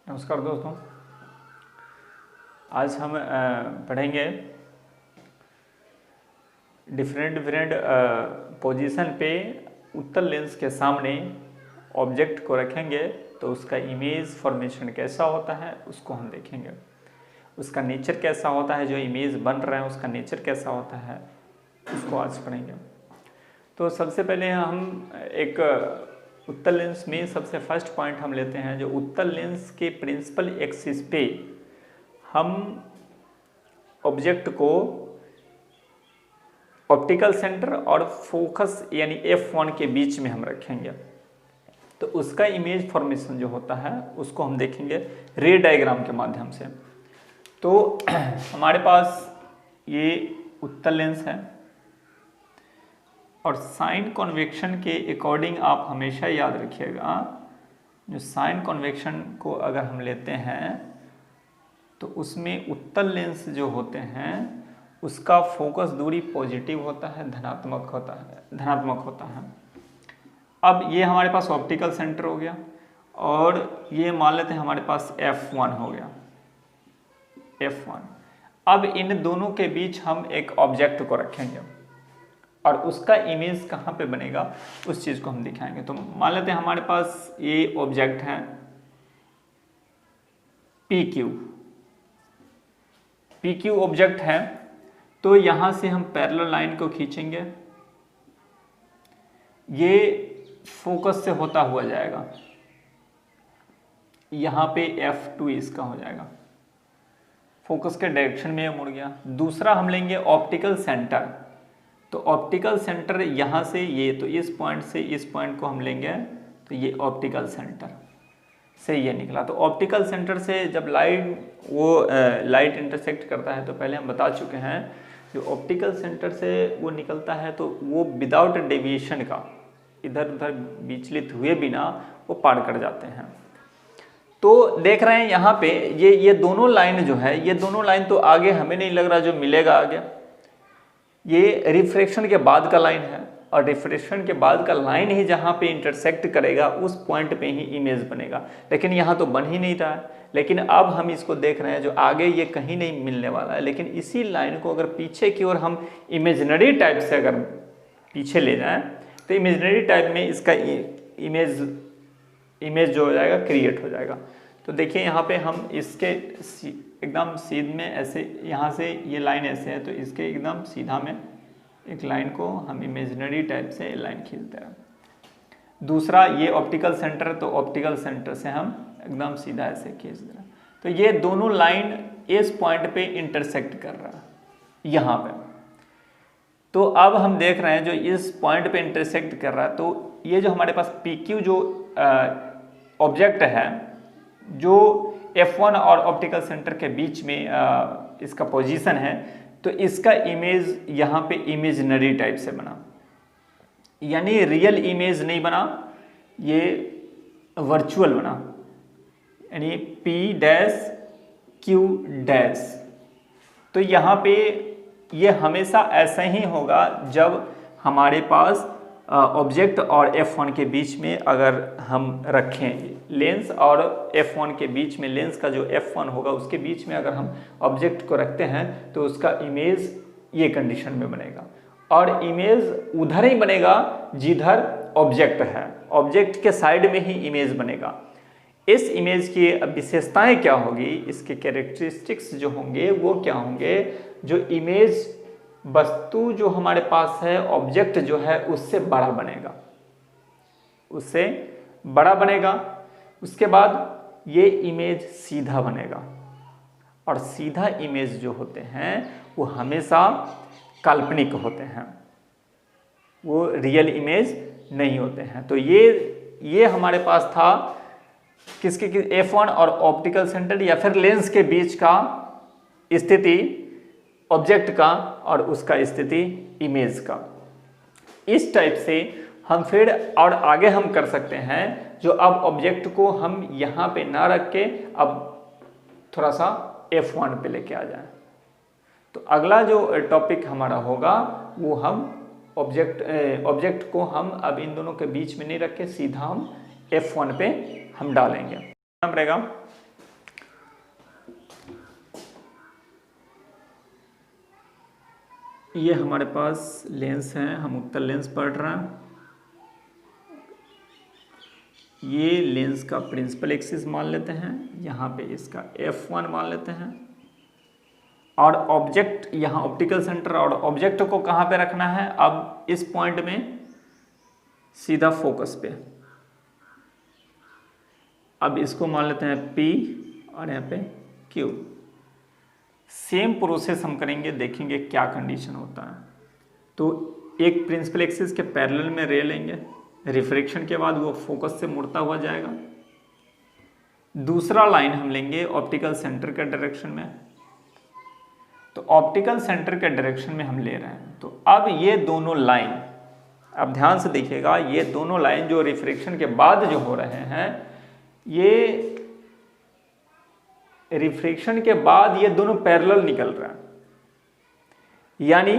नमस्कार दोस्तों। आज हम पढ़ेंगे डिफरेंट पोजीशन पे उत्तल लेंस के सामने ऑब्जेक्ट को रखेंगे तो उसका इमेज फॉर्मेशन कैसा होता है उसको हम देखेंगे। उसका नेचर कैसा होता है, जो इमेज बन रहा है उसका नेचर कैसा होता है उसको आज पढ़ेंगे। तो सबसे पहले हम एक उत्तल लेंस में सबसे फर्स्ट पॉइंट हम लेते हैं, जो उत्तल लेंस के प्रिंसिपल एक्सिस पे हम ऑब्जेक्ट को ऑप्टिकल सेंटर और फोकस यानी F1 के बीच में हम रखेंगे। तो उसका इमेज फॉर्मेशन जो होता है उसको हम देखेंगे रे डायग्राम के माध्यम से। तो हमारे पास ये उत्तल लेंस है और साइन कन्वेक्शन के अकॉर्डिंग आप हमेशा याद रखिएगा, जो साइन कन्वेक्शन को अगर हम लेते हैं तो उसमें उत्तल लेंस जो होते हैं उसका फोकस दूरी पॉजिटिव होता है, धनात्मक होता है। अब ये हमारे पास ऑप्टिकल सेंटर हो गया और ये मान लेते हैं हमारे पास F1 हो गया, F1। अब इन दोनों के बीच हम एक ऑब्जेक्ट को रखेंगे और उसका इमेज कहाँ पे बनेगा उस चीज़ को हम दिखाएंगे। तो मान लेते हैं हमारे पास ये ऑब्जेक्ट है PQ ऑब्जेक्ट है। तो यहाँ से हम पैरेलल लाइन को खींचेंगे, ये फोकस से होता हुआ जाएगा, यहाँ पे F2 इसका हो जाएगा, फोकस के डायरेक्शन में ये मुड़ गया। दूसरा हम लेंगे ऑप्टिकल सेंटर। तो ऑप्टिकल सेंटर यहाँ से ये, तो इस पॉइंट से इस पॉइंट को हम लेंगे तो ये ऑप्टिकल सेंटर से ये निकला। तो ऑप्टिकल सेंटर से जब लाइट इंटरसेक्ट करता है, तो पहले हम बता चुके हैं जो ऑप्टिकल सेंटर से वो निकलता है तो वो विदाउट डेविएशन का, इधर उधर विचलित हुए बिना वो पार कर जाते हैं। तो देख रहे हैं यहाँ पे ये दोनों लाइन जो है, ये दोनों लाइन तो आगे हमें नहीं लग रहा जो मिलेगा आगे, ये रिफ्रैक्शन के बाद का लाइन है और रिफ्रैक्शन के बाद का लाइन ही जहाँ पे इंटरसेक्ट करेगा उस पॉइंट पे ही इमेज बनेगा, लेकिन यहाँ तो बन ही नहीं रहा है। लेकिन अब हम इसको देख रहे हैं जो आगे ये कहीं नहीं मिलने वाला है, लेकिन इसी लाइन को अगर पीछे की ओर हम इमेजिनरी टाइप से अगर पीछे ले जाएं तो इमेजिनरी टाइप में इसका इमेज जो हो जाएगा क्रिएट हो जाएगा। तो देखिए यहाँ पे हम इसके एकदम सीध में ऐसे, यहाँ से ये लाइन ऐसे है तो इसके एकदम सीधा में एक लाइन को हम इमेजिनरी टाइप से लाइन खींचते हैं। दूसरा ये ऑप्टिकल सेंटर, तो ऑप्टिकल सेंटर से हम एकदम सीधा ऐसे खींच दे रहे हैं। तो ये दोनों लाइन इस पॉइंट पे इंटरसेक्ट कर रहा है यहाँ पे। तो अब हम देख रहे हैं जो इस पॉइंट पे इंटरसेक्ट कर रहा है, तो ये जो हमारे पास PQ जो ऑब्जेक्ट है जो F1 और ऑप्टिकल सेंटर के बीच में इसका पोजीशन है, तो इसका इमेज यहाँ पे इमेजिनरी टाइप से बना, यानी रियल इमेज नहीं बना, ये वर्चुअल बना, यानी P'Q'। तो यहाँ पे ये हमेशा ऐसा ही होगा जब हमारे पास ऑब्जेक्ट और F1 के बीच में अगर हम रखें लेंस, और F1 के बीच में लेंस का जो F1 होगा उसके बीच में अगर हम ऑब्जेक्ट को रखते हैं तो उसका इमेज ये कंडीशन में बनेगा और इमेज उधर ही बनेगा जिधर ऑब्जेक्ट है, ऑब्जेक्ट के साइड में ही इमेज बनेगा। इस इमेज की विशेषताएं क्या होगी, इसके कैरेक्टरिस्टिक्स जो होंगे वो क्या होंगे, जो इमेज वस्तु जो हमारे पास है ऑब्जेक्ट जो है उससे बड़ा बनेगा, उससे बड़ा बनेगा। उसके बाद ये इमेज सीधा बनेगा और सीधा इमेज जो होते हैं वो हमेशा काल्पनिक होते हैं, वो रियल इमेज नहीं होते हैं। तो ये हमारे पास था किसके F1 और ऑप्टिकल सेंटर या फिर लेंस के बीच का स्थिति ऑब्जेक्ट का और उसका स्थिति इमेज का। इस टाइप से हम फिर और आगे हम कर सकते हैं, जो अब ऑब्जेक्ट को हम यहाँ पे ना रख के अब थोड़ा सा F1 पे लेके आ जाएं। तो अगला जो टॉपिक हमारा होगा वो हम ऑब्जेक्ट को हम अब इन दोनों के बीच में नहीं रख के सीधा हम F1 पे हम डालेंगे। नाम रहेगा ये हमारे पास लेंस है, हम उत्तल लेंस पढ़ रहे हैं। ये लेंस का प्रिंसिपल एक्सिस मान लेते हैं, यहाँ पे इसका F1 मान लेते हैं, और ऑब्जेक्ट यहाँ ऑप्टिकल सेंटर, और ऑब्जेक्ट को कहाँ पे रखना है, अब इस पॉइंट में सीधा फोकस पे। अब इसको मान लेते हैं P और यहाँ पे Q। सेम प्रोसेस हम करेंगे, देखेंगे क्या कंडीशन होता है। तो एक प्रिंसिपल एक्सिस के पैरेलल में रे लेंगे, रिफ्रैक्शन के बाद वो फोकस से मुड़ता हुआ जाएगा। दूसरा लाइन हम लेंगे ऑप्टिकल सेंटर के डायरेक्शन में, तो ऑप्टिकल सेंटर के डायरेक्शन में हम ले रहे हैं। तो अब ये दोनों लाइन, अब ध्यान से देखिएगा, ये दोनों लाइन जो रिफ्रैक्शन के बाद जो हो रहे हैं, ये रिफ्रैक्शन के बाद ये दोनों पैरेलल निकल रहे हैं, यानी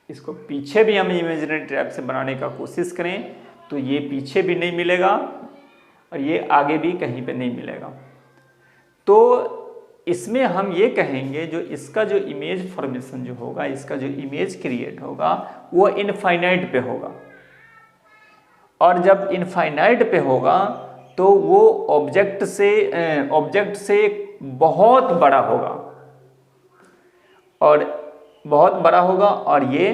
इसको पीछे भी हम इमेजिनरी टाइप से बनाने का कोशिश करें तो ये पीछे भी नहीं मिलेगा और ये आगे भी कहीं पे नहीं मिलेगा। तो इसमें हम ये कहेंगे जो इसका जो इमेज फॉर्मेशन जो होगा, इसका जो इमेज क्रिएट होगा वो इनफाइनाइट पे होगा, और जब इनफाइनाइट पे होगा तो वो ऑब्जेक्ट से बहुत बड़ा होगा, और बहुत बड़ा होगा, और ये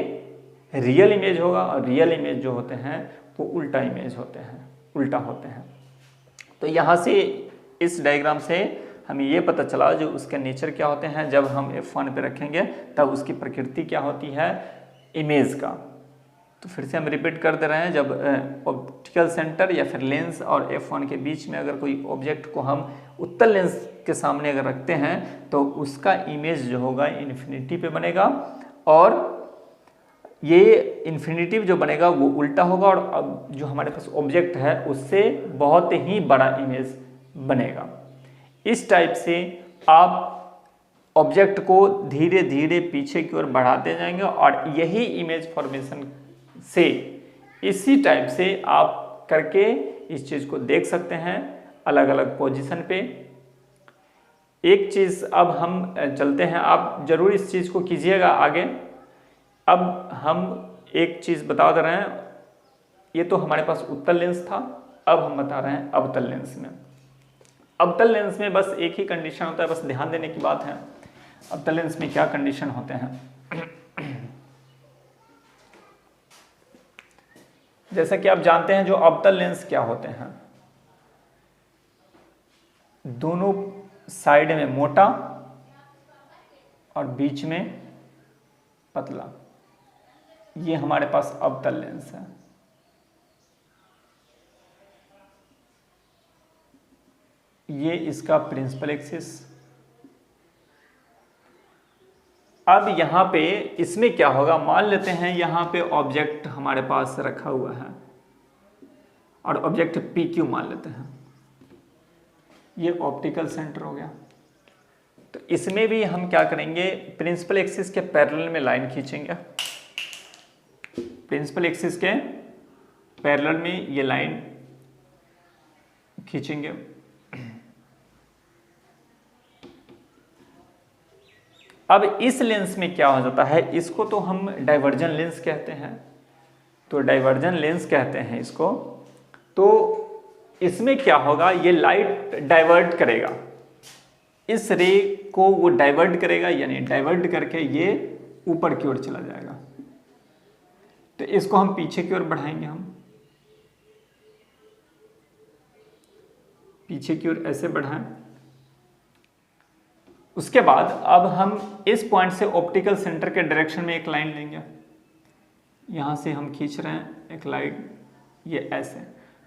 रियल इमेज होगा, और रियल इमेज जो होते हैं वो उल्टा इमेज होते हैं, उल्टा होते हैं। तो यहाँ से इस डायग्राम से हमें ये पता चला जो उसके नेचर क्या होते हैं, जब हम F1 पे रखेंगे तब उसकी प्रकृति क्या होती है इमेज का। तो फिर से हम रिपीट कर दे रहे हैं, जब ऑप्टिकल सेंटर या फिर लेंस और F1 के बीच में अगर कोई ऑब्जेक्ट को हम उत्तल लेंस के सामने अगर रखते हैं तो उसका इमेज जो होगा इन्फिनिटी पे बनेगा, और ये इन्फिनिटी जो बनेगा वो उल्टा होगा, और अब जो हमारे पास ऑब्जेक्ट है उससे बहुत ही बड़ा इमेज बनेगा। इस टाइप से आप ऑब्जेक्ट को धीरे धीरे पीछे की ओर बढ़ाते जाएंगे, और यही इमेज फॉर्मेशन से इसी टाइप से आप करके इस चीज़ को देख सकते हैं अलग अलग पोजीशन पे। एक चीज़ अब हम चलते हैं, आप जरूर इस चीज़ को कीजिएगा आगे। अब हम एक चीज़ बता दे रहे हैं, ये तो हमारे पास उत्तल लेंस था, अब हम बता रहे हैं अवतल लेंस में। अवतल लेंस में बस एक ही कंडीशन होता है, बस ध्यान देने की बात है। अवतल लेंस में क्या कंडीशन होते हैं, जैसा कि आप जानते हैं जो अवतल लेंस क्या होते हैं, दोनों साइड में मोटा और बीच में पतला, ये हमारे पास अवतल लेंस है। ये इसका प्रिंसिपल एक्सिस। अब यहाँ पे इसमें क्या होगा, मान लेते हैं यहाँ पे ऑब्जेक्ट हमारे पास रखा हुआ है और ऑब्जेक्ट PQ मान लेते हैं, ये ऑप्टिकल सेंटर हो गया। तो इसमें भी हम क्या करेंगे, प्रिंसिपल एक्सिस के पैरेलल में लाइन खींचेंगे, प्रिंसिपल एक्सिस के पैरेलल में ये लाइन खींचेंगे। अब इस लेंस में क्या हो जाता है, इसको तो हम डाइवर्जन लेंस कहते हैं, तो डाइवर्जन लेंस कहते हैं इसको। तो इसमें क्या होगा, ये लाइट डाइवर्ट करेगा, इस रे को वो डाइवर्ट करेगा, यानी डाइवर्ट करके ये ऊपर की ओर चला जाएगा। तो इसको हम पीछे की ओर बढ़ाएंगे, हम पीछे की ओर ऐसे बढ़ाएं। उसके बाद अब हम इस पॉइंट से ऑप्टिकल सेंटर के डायरेक्शन में एक लाइन लेंगे, यहाँ से हम खींच रहे हैं एक लाइन, ये ऐसे।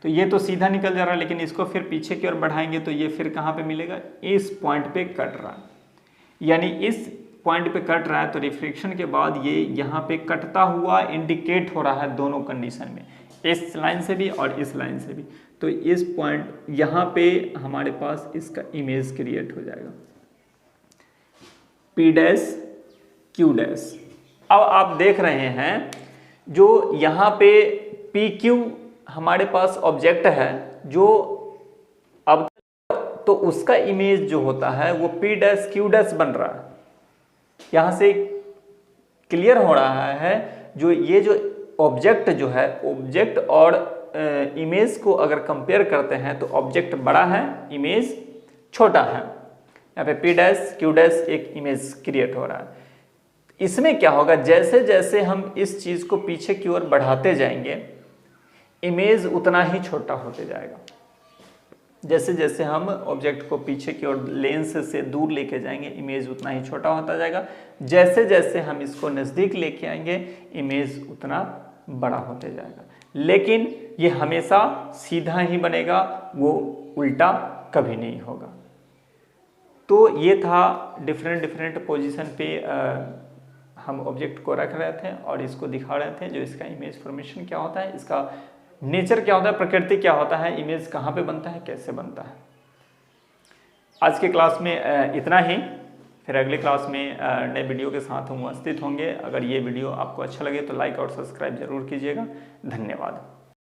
तो ये तो सीधा निकल जा रहा है, लेकिन इसको फिर पीछे की ओर बढ़ाएंगे तो ये फिर कहाँ पे मिलेगा, इस पॉइंट पे कट रहा है, यानी इस पॉइंट पे कट रहा है। तो रिफ्लेक्शन के बाद ये यहाँ पे कटता हुआ इंडिकेट हो रहा है दोनों कंडीशन में, इस लाइन से भी और इस लाइन से भी। तो इस पॉइंट यहाँ पे हमारे पास इसका इमेज क्रिएट हो जाएगा, P डैश Q डैश। अब आप देख रहे हैं जो यहाँ पे PQ हमारे पास ऑब्जेक्ट है जो अब, तो उसका इमेज जो होता है वो P डैश Q डैश बन रहा है। यहाँ से क्लियर हो रहा है। ये जो ऑब्जेक्ट जो है, ऑब्जेक्ट और इमेज को अगर कंपेयर करते हैं तो ऑब्जेक्ट बड़ा है, इमेज छोटा है। यहाँ पे P डैश Q डैश एक इमेज क्रिएट हो रहा है। इसमें क्या होगा, जैसे जैसे हम इस चीज को पीछे की ओर बढ़ाते जाएंगे इमेज उतना ही छोटा होते जाएगा। जैसे जैसे हम ऑब्जेक्ट को पीछे की ओर लेंस से दूर लेके जाएंगे इमेज उतना ही छोटा होता जाएगा। जैसे जैसे हम इसको नज़दीक लेके आएंगे इमेज उतना बड़ा होते जाएगा। लेकिन ये हमेशा सीधा ही बनेगा, वो उल्टा कभी नहीं होगा। तो ये था डिफरेंट पोजीशन पे हम ऑब्जेक्ट को रख रहे थे और इसको दिखा रहे थे जो इसका इमेज फॉर्मेशन क्या होता है, इसका नेचर क्या होता है, प्रकृति क्या होता है, इमेज कहाँ पे बनता है, कैसे बनता है। आज के क्लास में इतना ही। फिर अगले क्लास में नए वीडियो के साथ हम उपस्थित होंगे। अगर ये वीडियो आपको अच्छा लगे तो लाइक और सब्सक्राइब जरूर कीजिएगा। धन्यवाद।